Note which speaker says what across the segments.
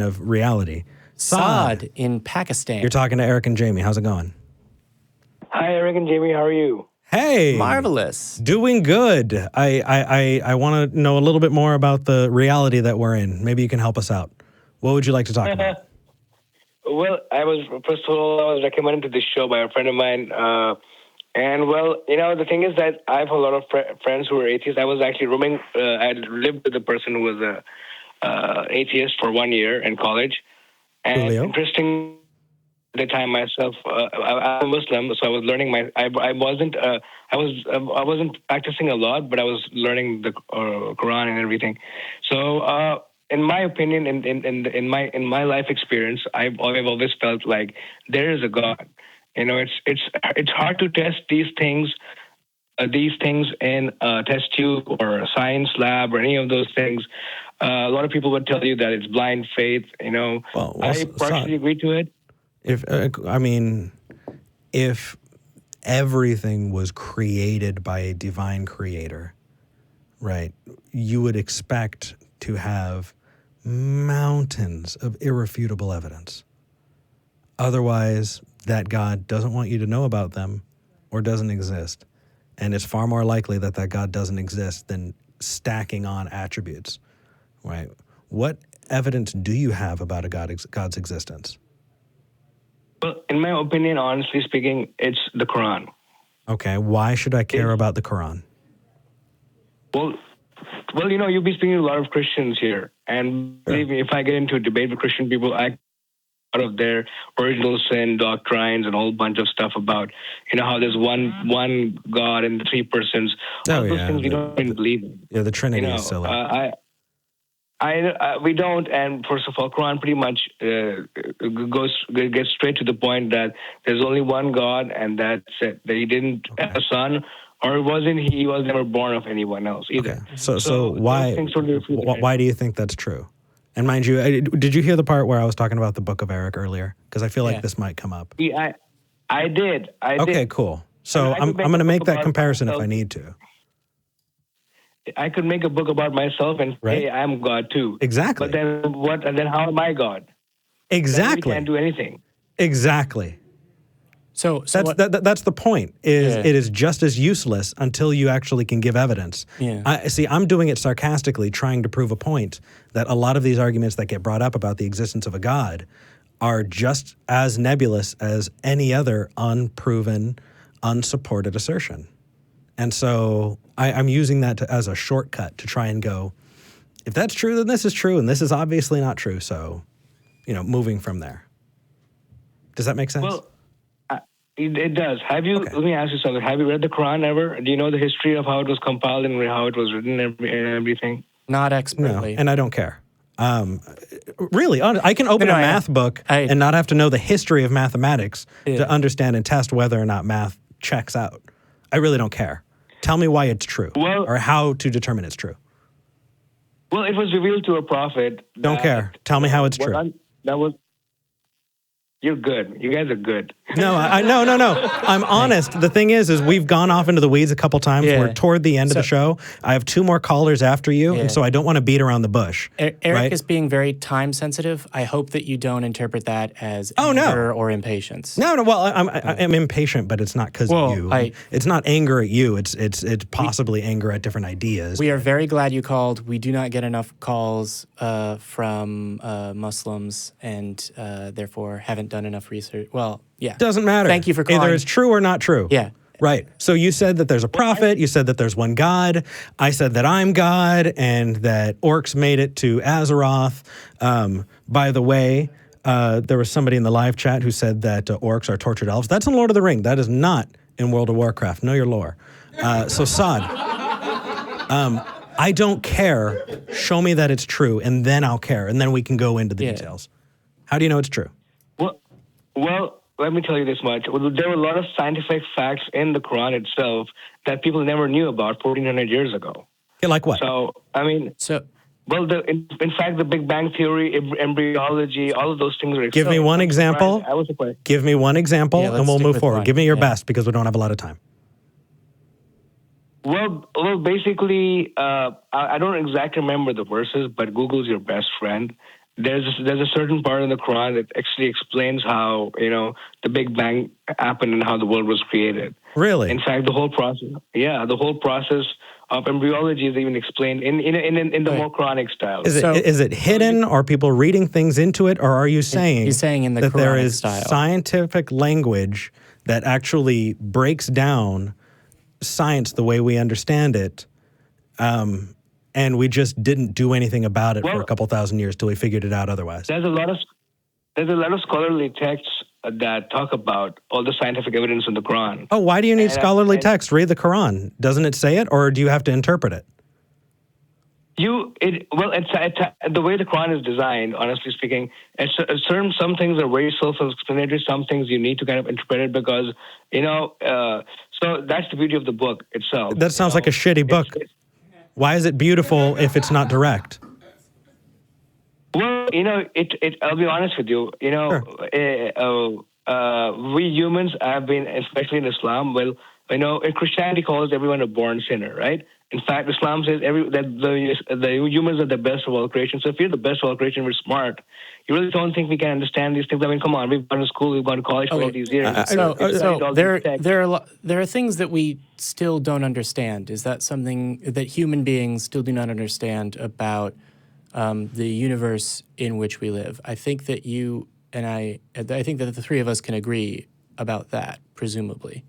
Speaker 1: of reality.
Speaker 2: Saad in Pakistan.
Speaker 1: You're talking to Eric and Jamie. How's it going?
Speaker 3: Hi, Eric and Jamie. How are you?
Speaker 1: Hey.
Speaker 2: Marvelous.
Speaker 1: Doing good. I want to know a little bit more about the reality that we're in. Maybe you can help us out. What would you like to talk about?
Speaker 3: Well, first of all, I was recommended to this show by a friend of mine. And well, the thing is that I have a lot of friends who are atheists. I was actually rooming, I lived with a person who was a atheist for 1 year in college. And
Speaker 1: Julio?
Speaker 3: interesting, at the time myself, I'm a Muslim, so I was learning I wasn't practicing a lot, but I was learning the Quran and everything. So, in my opinion, in my life experience, I've always felt like there is a God. It's hard to test these things in a test tube or a science lab or any of those things. A lot of people would tell you that it's blind faith. I partially agree to it.
Speaker 1: If everything was created by a divine creator, right, you would expect to have mountains of irrefutable evidence. Otherwise, that God doesn't want you to know about them or doesn't exist. And it's far more likely that God doesn't exist than stacking on attributes, right? What evidence do you have about God's existence?
Speaker 3: Well, in my opinion, honestly speaking, it's the Quran.
Speaker 1: Okay, why should I care about the Quran?
Speaker 3: Well, you'll be speaking to a lot of Christians here. And believe me, if I get into a debate with Christian people, I out of their original sin doctrines and a whole bunch of stuff about, how there's one God and the three persons. All those things we don't even believe in.
Speaker 1: Yeah, the Trinity is silly.
Speaker 3: We don't, and first of all, Quran pretty much gets straight to the point that there's only one God, and that's it. That He didn't have a son, or he was never born of anyone else either.
Speaker 1: Okay. So why do you think that's true? And mind you, did you hear the part where I was talking about the Book of Eric earlier? Because I feel like this might come up.
Speaker 3: Yeah, I did.
Speaker 1: Okay, cool. So I'm going to make that comparison if I need to.
Speaker 3: I could make a book about myself and say I'm God too.
Speaker 1: Exactly.
Speaker 3: But then what? And then how am I God?
Speaker 1: Exactly.
Speaker 3: Then we can't do anything.
Speaker 1: Exactly.
Speaker 2: So
Speaker 1: that's the point. It is just as useless until you actually can give evidence.
Speaker 2: Yeah.
Speaker 1: I'm doing it sarcastically, trying to prove a point that a lot of these arguments that get brought up about the existence of a God are just as nebulous as any other unproven, unsupported assertion. And so I'm using that as a shortcut to try and go, if that's true, then this is true, and this is obviously not true. So, moving from there. Does that make sense?
Speaker 3: Well, it does. Let me ask you something. Have you read the Quran ever? Do you know the history of how it was compiled and how it was written and everything?
Speaker 2: Not expertly.
Speaker 1: No, and I don't care. Really, I can open a math book and not have to know the history of mathematics to understand and test whether or not math checks out. I really don't care. Tell me why it's true or how to determine it's true.
Speaker 3: Well, it was revealed to a prophet.
Speaker 1: Don't care. Tell me how it's true.
Speaker 3: You're good. You guys are good.
Speaker 1: No, no. I'm honest. The thing is we've gone off into the weeds a couple times.
Speaker 2: Yeah.
Speaker 1: We're toward the end of the show. I have 2 more callers after you, and so I don't want to beat around the bush.
Speaker 2: Eric is being very time sensitive. I hope that you don't interpret that as anger or impatience.
Speaker 1: No. Well, I'm impatient, but it's not because of you. It's not anger at you. It's possibly anger at different ideas.
Speaker 2: We are very glad you called. We do not get enough calls from Muslims, and therefore haven't done enough research. Well, yeah.
Speaker 1: Doesn't matter.
Speaker 2: Thank you for calling.
Speaker 1: Either it's true or not true.
Speaker 2: Yeah.
Speaker 1: Right. So you said that there's a prophet. You said that there's one God. I said that I'm God and that orcs made it to Azeroth. By the way, there was somebody in the live chat who said that orcs are tortured elves. That's in Lord of the Ring. That is not in World of Warcraft. Know your lore. So Saad, I don't care. Show me that it's true, and then I'll care, and then we can go into the details. How do you know it's true?
Speaker 3: Well, let me tell you this much. There were a lot of scientific facts in the Quran itself that people never knew about 1,400 years ago.
Speaker 1: Yeah, like what?
Speaker 3: So, in fact, the Big Bang Theory, embryology, all of those things are...
Speaker 1: Give me one example. Give me one example, and we'll move forward. Give me your best, because we don't have a lot of time.
Speaker 3: Well, basically, I don't exactly remember the verses, but Google's your best friend. there's a certain part in the Quran that actually explains how the Big Bang happened and how the world was created.
Speaker 1: Really?
Speaker 3: In fact, the whole process of embryology is even explained in the more Quranic style.
Speaker 1: Is it hidden? Are people reading things into it, or are you saying
Speaker 2: he's saying in the
Speaker 1: that
Speaker 2: Quranic
Speaker 1: there is
Speaker 2: style.
Speaker 1: scientific language that actually breaks down science the way we understand it, and we just didn't do anything about it for a couple thousand years till we figured it out otherwise?
Speaker 3: There's a lot of scholarly texts that talk about all the scientific evidence in the Quran.
Speaker 1: Oh, why do you need scholarly text? Read the Quran. Doesn't it say it, or do you have to interpret it?
Speaker 3: It's the way the Quran is designed, honestly speaking, some things are very self-explanatory, some things you need to kind of interpret it because, so that's the beauty of the book itself.
Speaker 1: That sounds like a shitty book. Why is it beautiful if it's not direct?
Speaker 3: Well, I'll be honest with you, we humans have been, especially in Islam, in Christianity calls everyone a born sinner, right? In fact, Islam says that the humans are the best of all creation. So if you're the best of all creation, we're smart. You really don't think we can understand these things? I mean, come on, we've gone to school, we've gone to college for all these years.
Speaker 2: There are things that we still don't understand. Is that something that human beings still do not understand about the universe in which we live? I think that you and I think that the three of us can agree about that, presumably.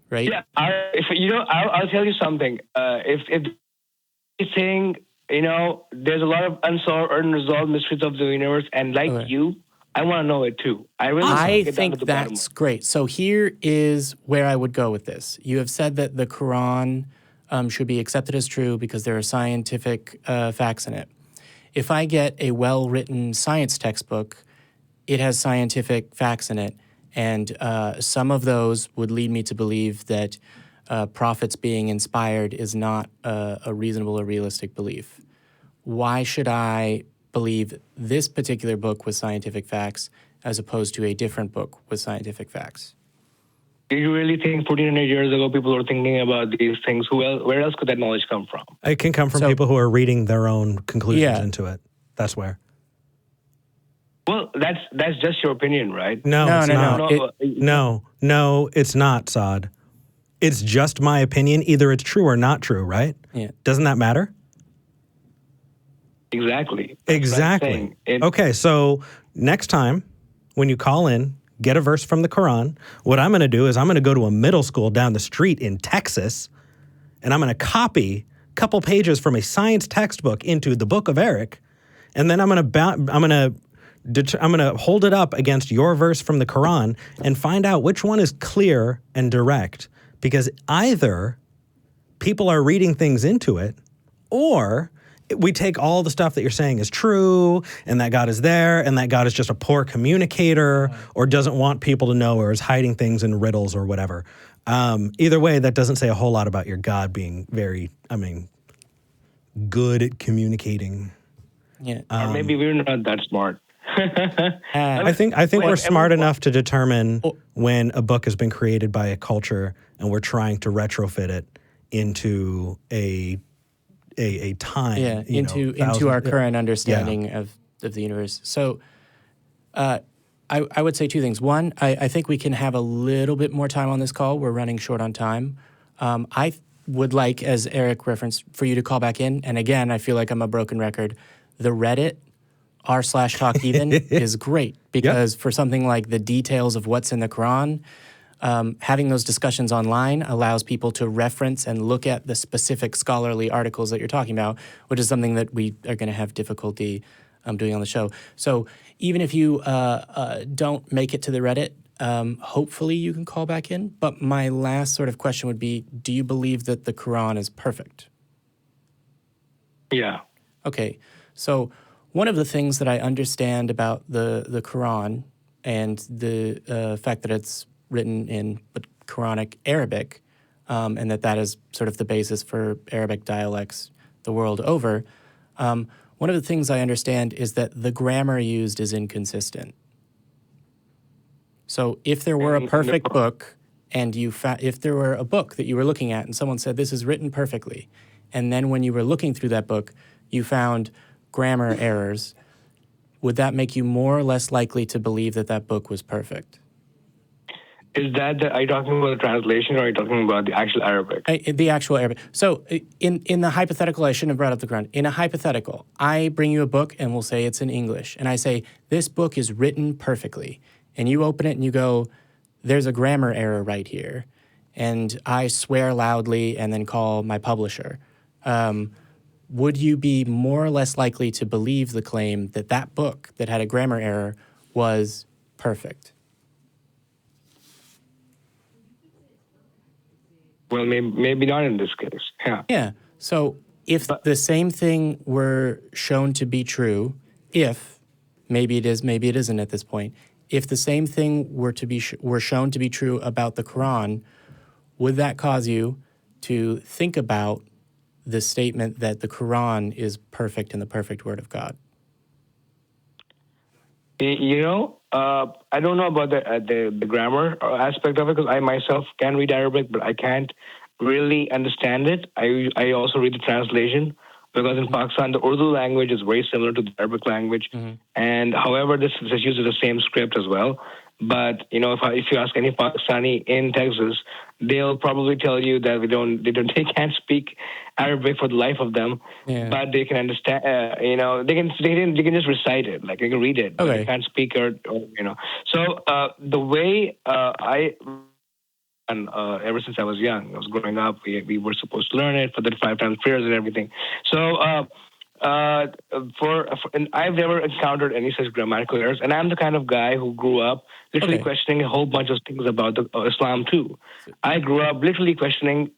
Speaker 2: Right?
Speaker 3: Yeah, I'll tell you something. If you think, there's a lot of unsolved or unresolved mysteries of the universe, and you, I want to know it too.
Speaker 2: I think that's great. So here is where I would go with this. You have said that the Quran should be accepted as true because there are scientific facts in it. If I get a well-written science textbook, it has scientific facts in it. And some of those would lead me to believe that prophets being inspired is not a reasonable or realistic belief. Why should I believe this particular book with scientific facts as opposed to a different book with scientific facts?
Speaker 3: Do you really think 1,400 years ago people were thinking about these things? Where else could that knowledge come from?
Speaker 1: It can come from people who are reading their own conclusions into it. That's where.
Speaker 3: Well, that's just your opinion, right?
Speaker 1: No, it's not, Saad. It's just my opinion. Either it's true or not true, right?
Speaker 2: Yeah.
Speaker 1: Doesn't that matter?
Speaker 3: Exactly.
Speaker 1: Exactly. Okay, so next time when you call in, get a verse from the Quran. What I'm going to do is I'm going to go to a middle school down the street in Texas, and I'm going to copy a couple pages from a science textbook into the Book of Eric, and then I'm going to hold it up against your verse from the Quran and find out which one is clear and direct, because either people are reading things into it, or we take all the stuff that you're saying is true and that God is there and that God is just a poor communicator or doesn't want people to know or is hiding things in riddles or whatever. Either way, that doesn't say a whole lot about your God being very, good at communicating.
Speaker 2: Yeah.
Speaker 3: Or maybe we're not that smart.
Speaker 1: I think we're smart enough to determine when a book has been created by a culture and we're trying to retrofit it into a time.
Speaker 2: Yeah, into our current understanding of the universe. So I would say two things. One, I think we can have a little bit more time on this call. We're running short on time. I would like, as Eric referenced, for you to call back in. And again, I feel like I'm a broken record. The Reddit r/talk heathen is great because for something like the details of what's in the Quran, having those discussions online allows people to reference and look at the specific scholarly articles that you're talking about, which is something that we are going to have difficulty doing on the show. So even if you don't make it to the Reddit, hopefully you can call back in. But my last sort of question would be, do you believe that the Quran is perfect?
Speaker 3: Yeah.
Speaker 2: Okay. So one of the things that I understand about the Quran and the fact that it's written in Quranic Arabic, and that is sort of the basis for Arabic dialects the world over, one of the things I understand is that the grammar used is inconsistent. So if there were a perfect book, and if there were a book that you were looking at and someone said, this is written perfectly, and then when you were looking through that book, you found grammar errors, would that make you more or less likely to believe that that book was perfect?
Speaker 3: Are you talking about the translation, or are you talking about the actual Arabic?
Speaker 2: The actual Arabic. So in the hypothetical, I shouldn't have brought up the Quran. In a hypothetical, I bring you a book and we'll say it's in English. And I say, this book is written perfectly. And you open it and you go, there's a grammar error right here. And I swear loudly and then call my publisher. Would you be more or less likely to believe the claim that that book that had a grammar error was perfect?
Speaker 3: Well, maybe not in this case. Yeah.
Speaker 2: Yeah. So if the same thing were shown to be true, maybe it is, maybe it isn't at this point. If the same thing were shown to be true about the Quran, would that cause you to think about the statement that the Quran is perfect and the perfect word of God?
Speaker 3: I don't know about the grammar aspect of it, because I myself can read Arabic, but I can't really understand it. I also read the translation, because in Pakistan, the Urdu language is very similar to the Arabic language. And however, this uses the same script as well. But, if you ask any Pakistani in Texas, they'll probably tell you that they can't speak Arabic for the life of them, but they can understand, they can just recite it, like they can read it, but they can't speak So the way ever since I was young, I was growing up, we were supposed to learn it for the 5 times prayers and everything. So, and I've never encountered any such grammatical errors, and I'm the kind of guy who grew up literally questioning a whole bunch of things about Islam too. I grew up literally questioning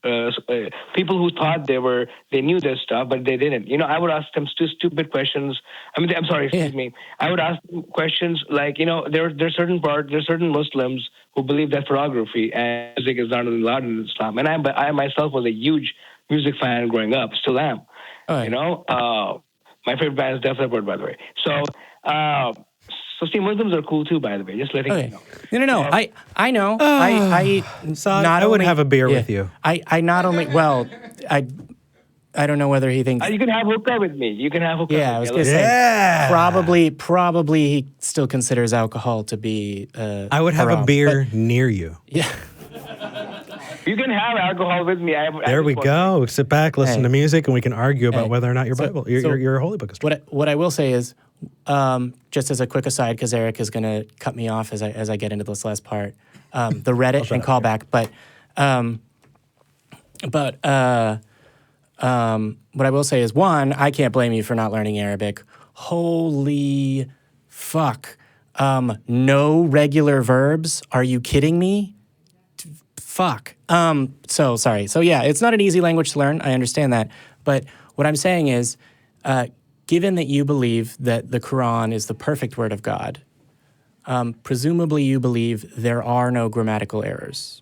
Speaker 3: people who thought they knew this stuff, but they didn't. I would ask them stupid questions. Excuse me. I would ask them questions like, there's certain Muslims who believe that pornography and music is not allowed in Islam, and I myself was a huge music fan growing up, still am. My favorite band is Def Leppard, by the way. So, see, Muslims are cool too, by the way. Just letting you know.
Speaker 2: No. I know.
Speaker 1: Saad, I would have a beer with you.
Speaker 2: I not only, I don't know whether he thinks.
Speaker 3: You can have hookah with me.
Speaker 2: Yeah, I was going to say, probably he still considers alcohol to be
Speaker 1: I would have
Speaker 2: haram,
Speaker 1: a beer near you.
Speaker 2: Yeah.
Speaker 3: You can have alcohol with me.
Speaker 1: There we go. Sit back, listen to music, and we can argue about whether or not your Bible, your holy book is true.
Speaker 2: What I will say is, just as a quick aside, because Eric is going to cut me off as I get into this last part, the Reddit and callback. What I will say is, one, I can't blame you for not learning Arabic. Holy fuck. No regular verbs? Are you kidding me? Fuck. So sorry. So yeah, it's not an easy language to learn. I understand that. But what I'm saying is, given that you believe that the Quran is the perfect word of God, presumably you believe there are no grammatical errors.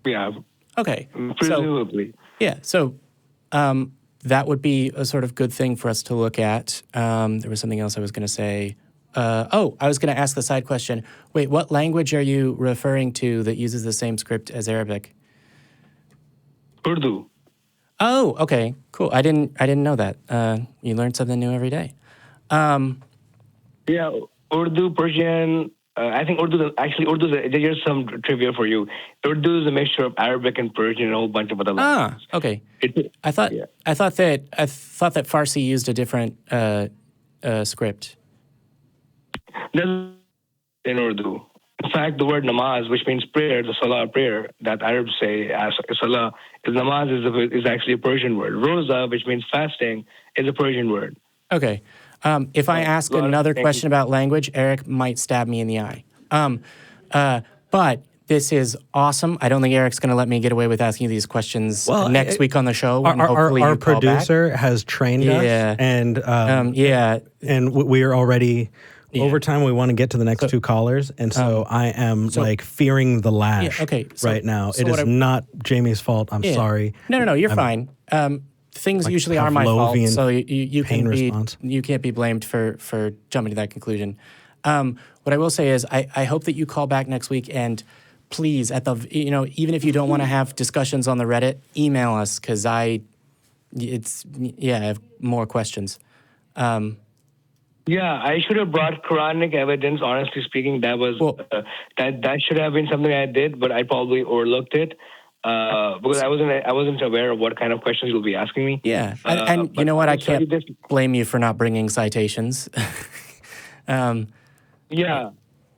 Speaker 3: Yeah.
Speaker 2: Okay.
Speaker 3: Presumably.
Speaker 2: So that would be a sort of good thing for us to look at. There was something else I was going to say. I was going to ask the side question. Wait, what language are you referring to that uses the same script as Arabic?
Speaker 3: Urdu.
Speaker 2: Oh, okay, cool. I didn't know that. You learn something new every day.
Speaker 3: Yeah, Urdu, Persian. I think Urdu. Here's some trivia for you. Urdu is a mixture of Arabic and Persian and a whole bunch of other languages.
Speaker 2: Okay. I thought that Farsi used a different script.
Speaker 3: In Urdu. In fact, the word namaz, which means prayer, the salah prayer that Arabs say as salah, namaz is actually a Persian word. Roza, which means fasting, is a Persian word.
Speaker 2: Okay. If I ask another question about language, Eric might stab me in the eye. But this is awesome. I don't think Eric's going to let me get away with asking you these questions next week on the show. When hopefully
Speaker 1: our
Speaker 2: you call
Speaker 1: producer
Speaker 2: back.
Speaker 1: has trained us, and and we are already. Over time, we want to get to the next two callers, and so I am fearing the lash right now. It is not Jamie's fault. I'm sorry.
Speaker 2: No, you're fine. Things usually are my fault, so you can't be blamed for jumping to that conclusion. What I will say is, I hope that you call back next week, and please, even if you don't want to have discussions on the Reddit, email us because I have more questions.
Speaker 3: Yeah, I should have brought Quranic evidence. Honestly speaking, that was that should have been something I did, but I probably overlooked it because I wasn't aware of what kind of questions you'll be asking me.
Speaker 2: Yeah, and you know what? I can't blame you for not bringing citations.
Speaker 3: Yeah,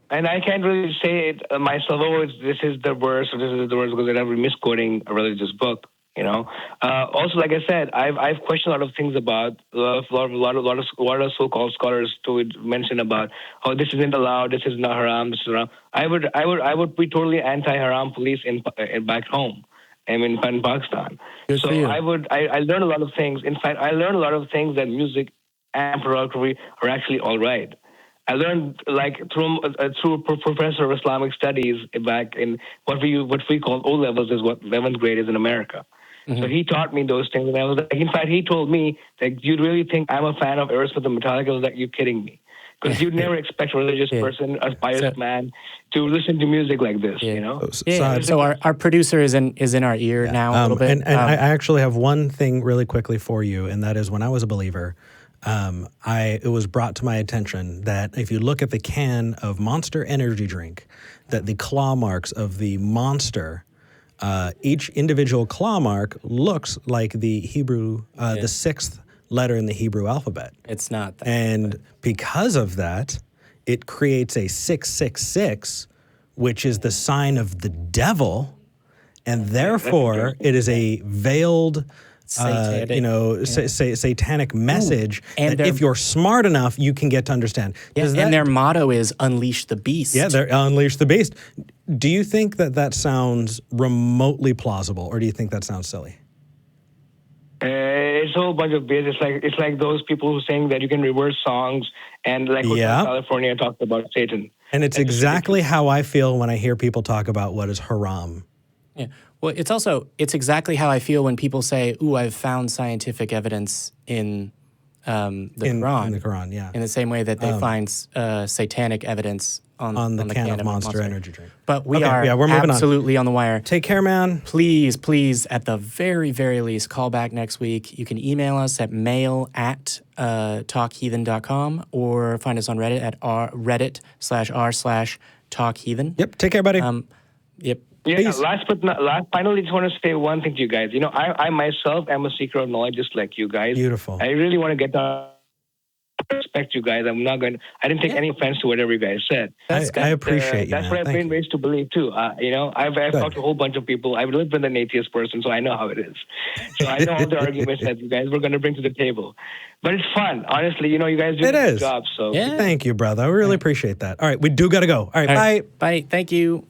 Speaker 3: and I can't really say it myself. Oh, this is the verse, or this is the verse, because I'd be misquoting a religious book. You know. Also, like I said, I've questioned a lot of things about a lot of so-called scholars to mention about, oh, this isn't allowed, this is not haram, this is haram. I would be totally anti-haram police in back home. I mean, in Pakistan.
Speaker 2: Good
Speaker 3: So
Speaker 2: for you.
Speaker 3: I learned a lot of things. In fact, I learned a lot of things that music and pornography are actually all right. I learned like through a professor of Islamic studies back in what we call O levels, is what 11th grade is in America. So he taught me those things, and I was like, in fact, he told me that you really think I'm a fan of Aerosmith and Metallica? I was like, you're kidding me, because you'd never expect a religious person, a pious man, to listen to music like this. You know?
Speaker 2: So our producer is in our ear now a little bit.
Speaker 1: And I actually have one thing really quickly for you, and that is when I was a believer, it was brought to my attention that if you look at the can of Monster energy drink, that the claw marks of the monster, each individual claw mark looks like the Hebrew, the sixth letter in the Hebrew alphabet.
Speaker 2: It's not that.
Speaker 1: And because of that, it creates a 666, which is the sign of the devil, and therefore it is a veiled,
Speaker 2: satanic,
Speaker 1: satanic message that if you're smart enough, you can get to understand.
Speaker 2: And their motto is "Unleash the Beast."
Speaker 1: Yeah, they're Unleash the Beast. Do you think that sounds remotely plausible, or do you think that sounds silly?
Speaker 3: It's a whole bunch of BS. It's like those people who saying that you can reverse songs, and like California talked about Satan.
Speaker 1: And it's exactly how I feel when I hear people talk about what is haram.
Speaker 2: Yeah. Well, it's exactly how I feel when people say, "Ooh, I've found scientific evidence in the Quran."
Speaker 1: In the Quran, yeah.
Speaker 2: In the same way that they find satanic evidence on the can of Monster
Speaker 1: energy drink.
Speaker 2: But we're moving absolutely on the wire.
Speaker 1: Take care, man.
Speaker 2: Please, at the very, very least, call back next week. You can email us at mail@talkheathen.com or find us on Reddit at reddit.r/talkheathen.
Speaker 1: Yep. Take care, buddy.
Speaker 2: Yep.
Speaker 3: Yeah,
Speaker 1: Peace.
Speaker 3: Finally, just want to say one thing to you guys. You know, I myself am a seeker of knowledge, just like you guys.
Speaker 1: Beautiful.
Speaker 3: I really want to get to respect you guys. I didn't take any offense to whatever you guys said.
Speaker 1: I appreciate you,
Speaker 3: That's
Speaker 1: man.
Speaker 3: what I've been raised to believe, too. You know, I've talked to a whole bunch of people. I've lived with an atheist person, so I know how it is. So I know all the arguments that you guys were going to bring to the table. But it's fun. Honestly, you know, you guys do a good job. So
Speaker 1: Thank you, brother. I really appreciate that. All right, we do got to go. All right, bye.
Speaker 2: Bye. Thank you.